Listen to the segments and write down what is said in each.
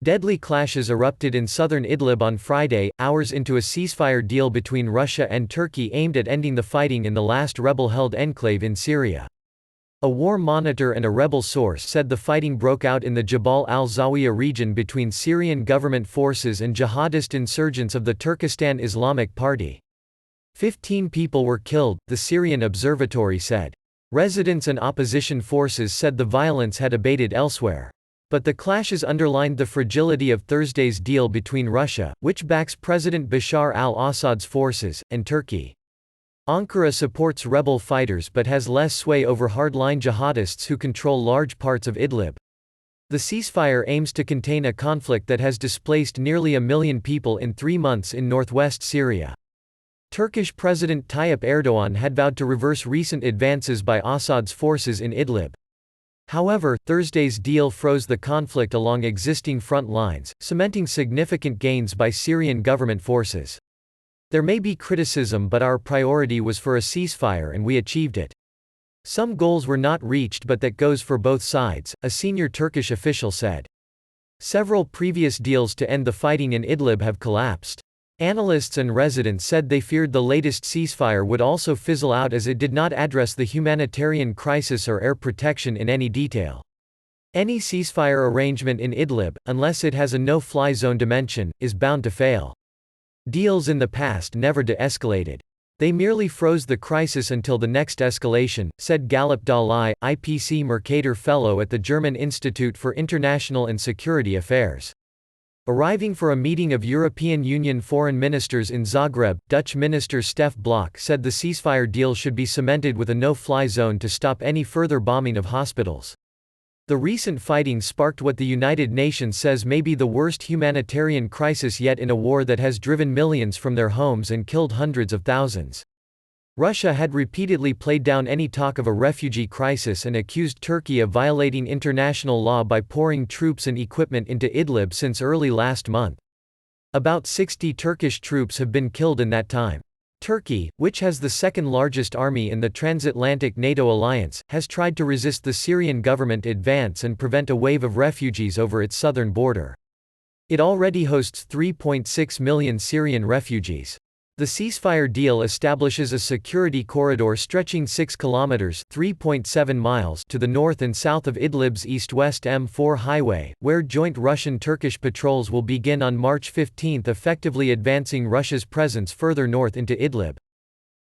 Deadly clashes erupted in southern Idlib on Friday, hours into a ceasefire deal between Russia and Turkey aimed at ending the fighting in the last rebel-held enclave in Syria. A war monitor and a rebel source said the fighting broke out in the Jabal al-Zawiya region between Syrian government forces and jihadist insurgents of the Turkestan Islamic Party. 15 people were killed, the Syrian Observatory said. Residents and opposition forces said the violence had abated elsewhere. But the clashes underlined the fragility of Thursday's deal between Russia, which backs President Bashar al-Assad's forces, and Turkey. Ankara supports rebel fighters but has less sway over hardline jihadists who control large parts of Idlib. The ceasefire aims to contain a conflict that has displaced nearly 1 million people in 3 months in northwest Syria. Turkish President Tayyip Erdogan had vowed to reverse recent advances by Assad's forces in Idlib. However, Thursday's deal froze the conflict along existing front lines, cementing significant gains by Syrian government forces. There may be criticism, but our priority was for a ceasefire and we achieved it. Some goals were not reached, but that goes for both sides, a senior Turkish official said. Several previous deals to end the fighting in Idlib have collapsed. Analysts and residents said they feared the latest ceasefire would also fizzle out as it did not address the humanitarian crisis or air protection in any detail. Any ceasefire arrangement in Idlib, unless it has a no-fly zone dimension, is bound to fail. Deals in the past never de-escalated. They merely froze the crisis until the next escalation, said Galip Dalai, IPC Mercator Fellow at the German Institute for International and Security Affairs. Arriving for a meeting of European Union foreign ministers in Zagreb, Dutch Minister Stef Blok said the ceasefire deal should be cemented with a no-fly zone to stop any further bombing of hospitals. The recent fighting sparked what the United Nations says may be the worst humanitarian crisis yet in a war that has driven millions from their homes and killed hundreds of thousands. Russia had repeatedly played down any talk of a refugee crisis and accused Turkey of violating international law by pouring troops and equipment into Idlib since early last month. About 60 Turkish troops have been killed in that time. Turkey, which has the second-largest army in the transatlantic NATO alliance, has tried to resist the Syrian government advance and prevent a wave of refugees over its southern border. It already hosts 3.6 million Syrian refugees. The ceasefire deal establishes a security corridor stretching 6 kilometers (3.7 miles) to the north and south of Idlib's east-west M4 highway, where joint Russian-Turkish patrols will begin on March 15, effectively advancing Russia's presence further north into Idlib.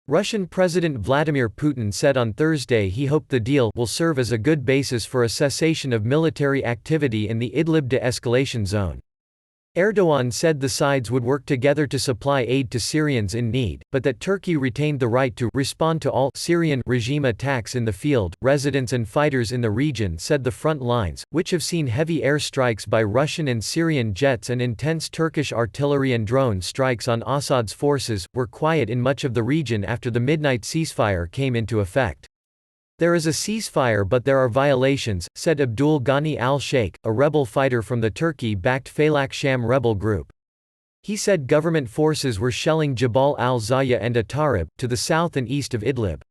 Russian President Vladimir Putin said on Thursday he hoped the deal will serve as a good basis for a cessation of military activity in the Idlib de-escalation zone. Erdogan said the sides would work together to supply aid to Syrians in need, but that Turkey retained the right to respond to all Syrian regime attacks in the field. Residents and fighters in the region said the front lines, which have seen heavy air strikes by Russian and Syrian jets and intense Turkish artillery and drone strikes on Assad's forces, were quiet in much of the region after the midnight ceasefire came into effect. There is a ceasefire but there are violations, said Abdul Ghani al-Sheikh, a rebel fighter from the Turkey-backed Faylak Sham rebel group. He said government forces were shelling Jabal al-Zawiya and Atarib, to the south and east of Idlib.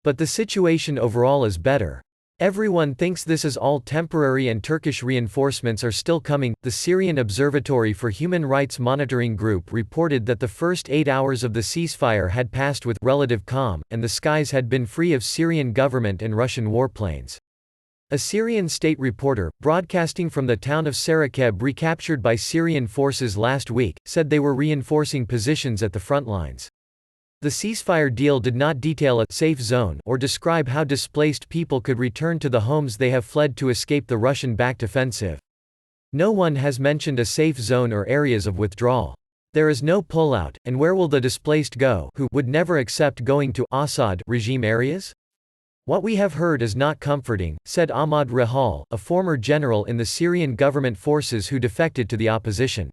But the situation overall is better. Everyone thinks this is all temporary and Turkish reinforcements are still coming. The Syrian Observatory for Human Rights Monitoring Group reported that the first 8 hours of the ceasefire had passed with relative calm, and the skies had been free of Syrian government and Russian warplanes. A Syrian state reporter, broadcasting from the town of Sarakeb recaptured by Syrian forces last week, said they were reinforcing positions at the front lines. The ceasefire deal did not detail a safe zone or describe how displaced people could return to the homes they have fled to escape the Russian-backed offensive. No one has mentioned a safe zone or areas of withdrawal. There is no pullout, and where will the displaced go who would never accept going to Assad regime areas? What we have heard is not comforting, said Ahmad Rihal, a former general in the Syrian government forces who defected to the opposition.